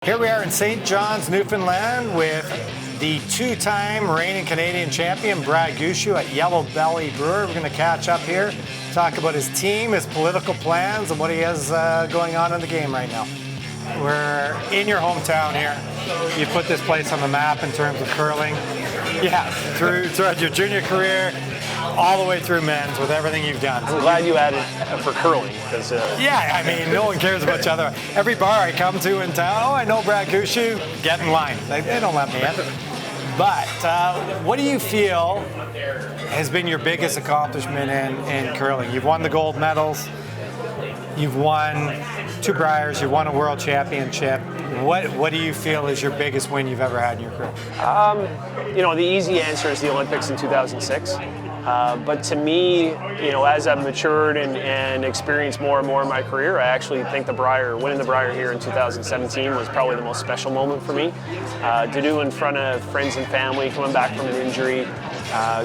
Here we are in St. John's, Newfoundland with the two-time reigning Canadian champion, Brad Gushue at Yellow Belly Brewer. We're going to catch up here, talk about his team, his political plans, and what he has going on in the game right now. We're in your hometown here. You put this place on the map in terms of curling. Yeah, throughout your junior career, all the way through men's with everything you've done. I'm glad you added for curling. Because yeah, I mean, no one cares about each other. Every bar I come to in town, oh, I know Brad Gushue, get in line. They don't let me in. But what do you feel has been your biggest accomplishment in curling? You've won the gold medals. You've won 2 Briers. You've won a world championship. What do you feel is your biggest win you've ever had in your career? The easy answer is the Olympics in 2006. But to me, as I've matured and experienced more and more in my career, I actually think winning the Brier here in 2017 was probably the most special moment for me. To do in front of friends and family, coming back from an injury,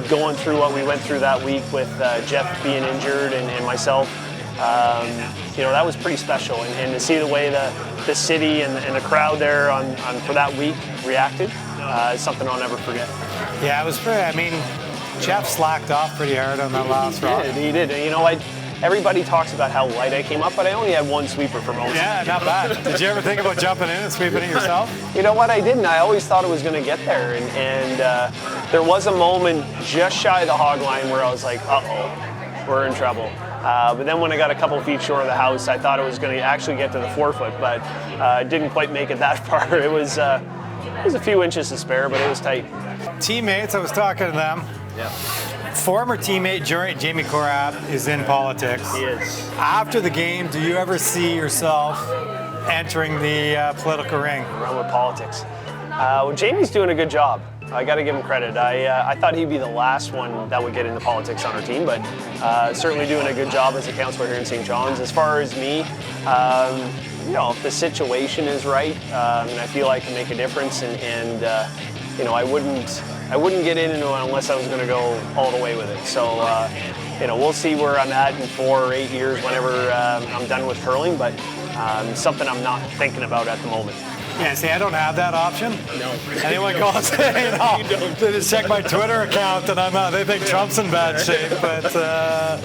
going through what we went through that week with Jeff being injured and myself, that was pretty special. And to see the way the city and the crowd there for that week reacted is something I'll never forget. Yeah, it was pretty, I mean, Jeff slacked off pretty hard on that last round. He did. And everybody talks about how light I came up, but I only had 1 sweeper for most. Yeah, not bad. Did you ever think about jumping in and sweeping it yourself? You know what? I didn't. I always thought it was going to get there. And there was a moment just shy of the hog line where I was like, uh-oh, we're in trouble. But then when I got a couple feet short of the house, I thought it was going to actually get to the forefoot, but didn't quite make it that far. It was a few inches to spare, but it was tight. Teammates, I was talking to them. Yeah. Former teammate Jamie Corab is in politics. He is. After the game, do you ever see yourself entering the political ring? Around with politics. Well, Jamie's doing a good job. I got to give him credit. I thought he'd be the last one that would get into politics on our team, but certainly doing a good job as a councillor here in St. John's. As far as me, if the situation is right, and I feel I can make a difference, and I wouldn't get into it unless I was going to go all the way with it. So, we'll see where I'm at in 4 or 8 years whenever I'm done with curling, but something I'm not thinking about at the moment. Yeah, see, I don't have that option. No. Anyone goes, they just check my Twitter account and they think Trump's in bad shape, but...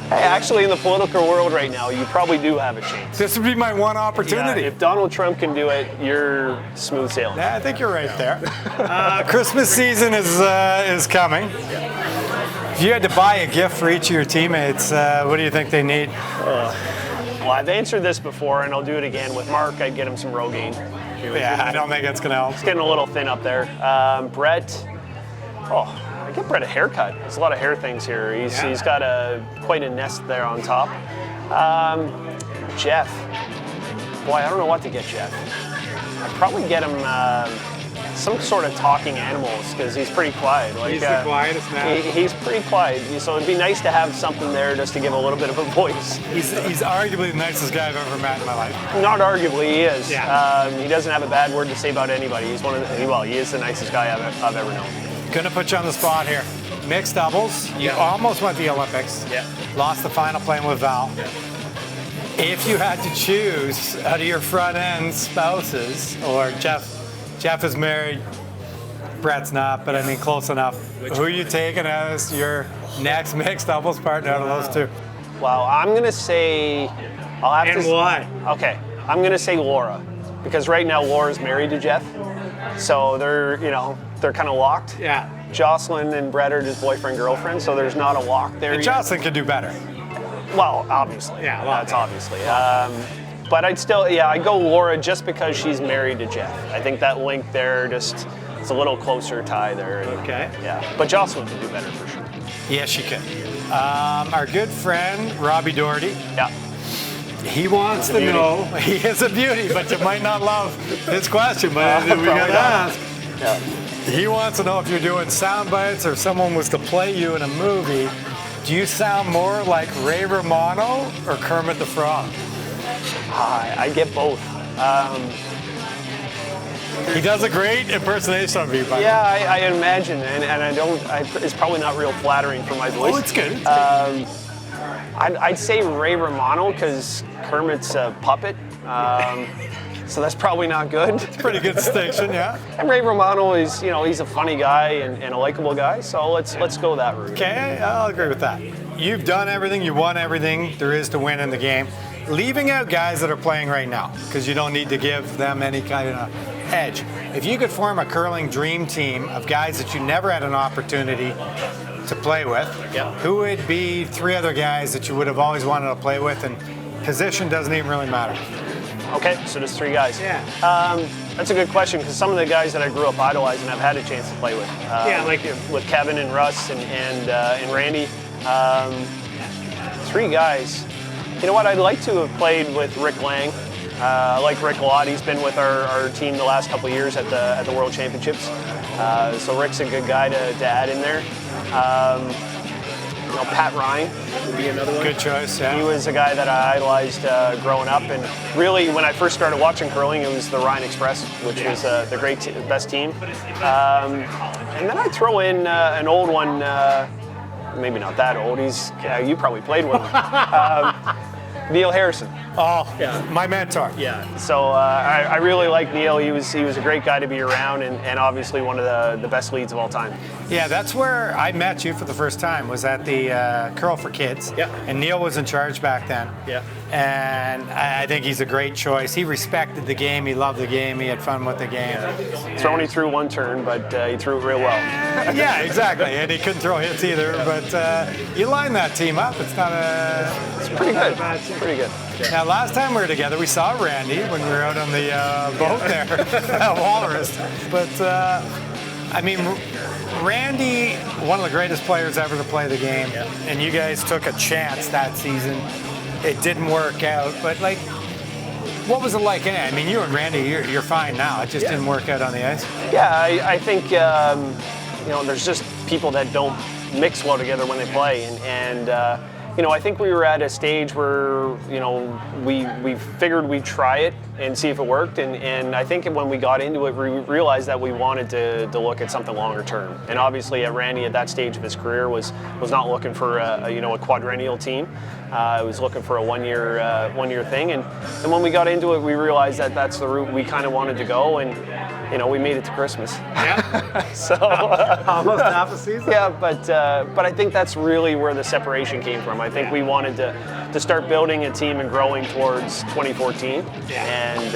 Hey, actually, in the political world right now, you probably do have a chance. This would be my one opportunity. Yeah, if Donald Trump can do it, you're smooth sailing. Yeah, I think you're right there. Christmas season is coming. Yeah. If you had to buy a gift for each of your teammates, what do you think they need? Well, I've answered this before, and I'll do it again. With Mark, I'd get him some Rogaine. Yeah, I don't think it's going to help. It's getting a little thin up there. Brett, I get Brett a haircut. There's a lot of hair things here. He's got quite a nest there on top. Jeff, boy, I don't know what to get Jeff. I'd probably get him some sort of talking animals because he's pretty quiet. He's the quietest man. He's pretty quiet, so it'd be nice to have something there just to give a little bit of a voice. He's arguably the nicest guy I've ever met in my life. Not arguably, he is. Yeah. He doesn't have a bad word to say about anybody. He is the nicest guy I've ever known. Gonna put you on the spot here. Mixed doubles, you almost went to the Olympics. Yeah. Lost the final playing with Val. Yeah. If you had to choose out of your front end spouses, or Jeff is married, Brett's not, but I mean close enough. Who are you taking as your next mixed doubles partner out of those 2? Well, I'm gonna say why? Okay, I'm gonna say Laura, because right now Laura's married to Jeff, so they're kind of locked. Yeah. Jocelyn and Brett are just boyfriend-girlfriend, so there's not a lock there. And Jocelyn could do better. Well, obviously. Yeah, that's obviously. But I'd go Laura just because she's married to Jeff. I think that link there it's a little closer tie there. Okay. Yeah, but Jocelyn could do better for sure. Yes, she could. Our good friend, Robbie Doherty. Yeah. He wants to know, he is a beauty, but you might not love his question, but we got to ask. Yeah. He wants to know if you're doing sound bites or if someone was to play you in a movie, do you sound more like Ray Romano or Kermit the Frog? I get both. He does a great impersonation of you, by yeah, I imagine, and it's probably not real flattering for my voice. Oh, it's good. I'd say Ray Romano because Kermit's a puppet. so that's probably not good. Pretty good distinction, yeah. And Ray Romano is, he's a funny guy and a likable guy, so let's go that route. Okay, I'll agree with that. You've done everything, you won everything there is to win in the game. Leaving out guys that are playing right now, because you don't need to give them any kind of edge. If you could form a curling dream team of guys that you never had an opportunity to play with, who would be 3 other guys that you would have always wanted to play with, and position doesn't even really matter? Okay, so there's 3 guys. Yeah. That's a good question, because some of the guys that I grew up idolizing I've had a chance to play with. Like with Kevin and Russ and Randy. 3 guys. You know what? I'd like to have played with Rick Lang. I like Rick a lot. He's been with our team the last couple of years at the World Championships. So Rick's a good guy to add in there. Pat Ryan would be another one. Good choice, yeah. He was a guy that I idolized growing up, and really when I first started watching curling, it was the Ryan Express, which was the best team. And then I throw in an old one, maybe not that old. You probably played with him. Neil Harrison. Oh, my mentor. Yeah. So I really like Neil. He was a great guy to be around, and obviously one of the best leads of all time. Yeah, that's where I met you for the first time, was at the Curl for Kids. Yeah. And Neil was in charge back then. Yeah. And I think he's a great choice. He respected the game. He loved the game. He had fun with the game. He only threw one turn, but he threw it real well. Yeah, exactly. And he couldn't throw hits either. But you line that team up. It's not a... It's pretty good. It's pretty good. Now, last time we were together, we saw Randy when we were out on the boat there at Walrus. But, Randy, one of the greatest players ever to play the game. Yeah. And you guys took a chance that season. It didn't work out. But, what was it like in it? I mean, you and Randy, you're fine now. It just didn't work out on the ice. Yeah, I think, there's just people that don't mix well together when they play. And I think we were at a stage where, we figured we'd try it and see if it worked. And I think when we got into it, we realized that we wanted to look at something longer term. And obviously, Randy at that stage of his career was not looking for a quadrennial team. Was looking for a one-year thing. And when we got into it, we realized that that's the route we kind of wanted to go. And we made it to Christmas. Yeah. So almost half a season. Yeah, but I think that's really where the separation came from. I think we wanted to start building a team and growing towards 2014. Yeah. And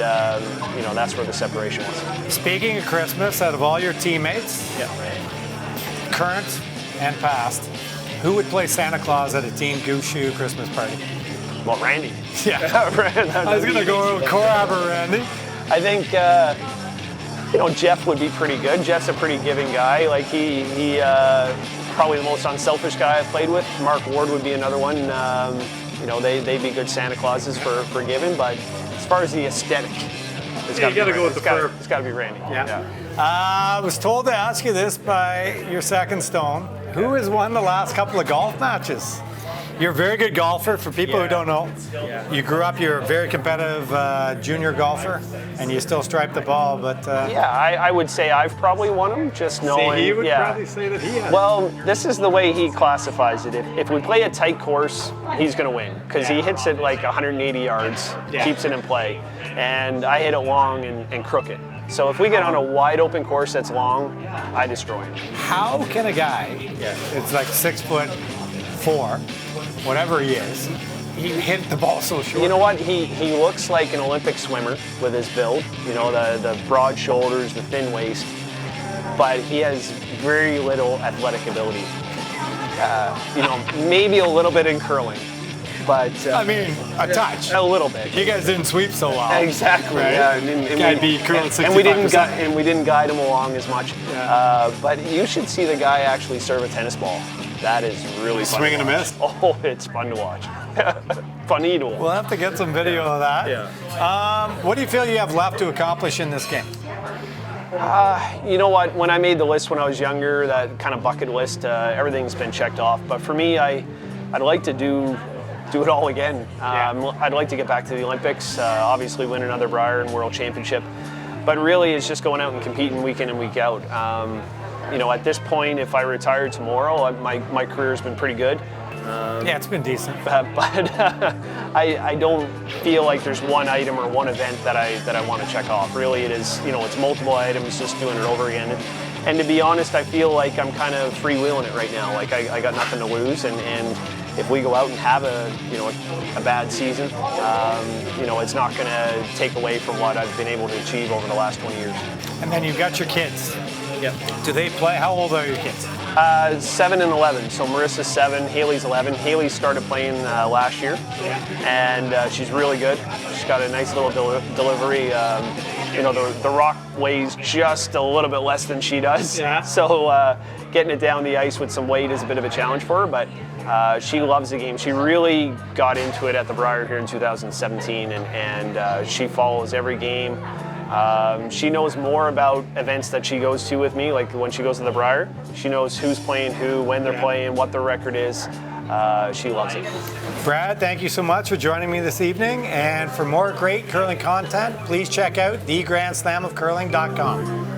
that's where the separation was. Speaking of Christmas, out of all your teammates, current and past, who would play Santa Claus at a Team Gushue Christmas party? Well, Randy. Yeah. I was going to go Corab or Randy. I think, Jeff would be pretty good. Jeff's a pretty giving guy. Like he probably the most unselfish guy I've played with. Mark Ward would be another one. They'd be good Santa Clauses for giving, but as far as the aesthetic, it's got to go with the fur. It's got to be Randy. Yeah. I was told to ask you this by your second stone. Who has won the last couple of golf matches? You're a very good golfer, for people who don't know. Yeah. You grew up, you're a very competitive junior golfer, and you still stripe the ball, but... I would say I've probably won them, just knowing... See, he would probably say that he has. Well, this is the way he classifies it. If we play a tight course, he's going to win, because he hits it like 180 yards, keeps it in play, and I hit it long and crooked. So if we get on a wide open course that's long, I destroy him. How can a guy, it's like 6'4", whatever he is, he hit the ball so short? You know what? He looks like an Olympic swimmer with his build. The broad shoulders, the thin waist, but he has very little athletic ability. Maybe a little bit in curling. But a touch. A little bit. You guys didn't sweep so well. Exactly. Right? Yeah. And we didn't guide him along as much. Yeah. But you should see the guy actually serve a tennis ball. That is really fun. Swing and a miss. Oh, it's fun to watch. Funito. We'll have to get some video of that. Yeah. What do you feel you have left to accomplish in this game? You know what? When I made the list when I was younger, that kind of bucket list, everything's been checked off. But for me, I'd like to do it all again. I'd like to get back to the Olympics, obviously win another Brier and World Championship. But really, it's just going out and competing week in and week out. At this point, if I retire tomorrow, my career's been pretty good. Yeah, it's been decent. But I don't feel like there's one item or one event that I want to check off. Really, it is, it's multiple items, just doing it over again. And to be honest, I feel like I'm kind of freewheeling it right now. Like I got nothing to lose, and if we go out and have a bad season, it's not going to take away from what I've been able to achieve over the last 20 years. And then you've got your kids. Yep. Do they play? How old are your kids? 7 and 11. So Marissa's 7, Haley's 11. Haley started playing last year, and she's really good. She's got a nice little delivery. The rock weighs just a little bit less than she does. Yeah. So getting it down the ice with some weight is a bit of a challenge for her, but she loves the game. She really got into it at the Brier here in 2017, and she follows every game. She knows more about events that she goes to with me, like when she goes to the Brier. She knows who's playing who, when they're playing, what their record is. She loves it. Brad, thank you so much for joining me this evening. And for more great curling content, please check out thegrandslamofcurling.com.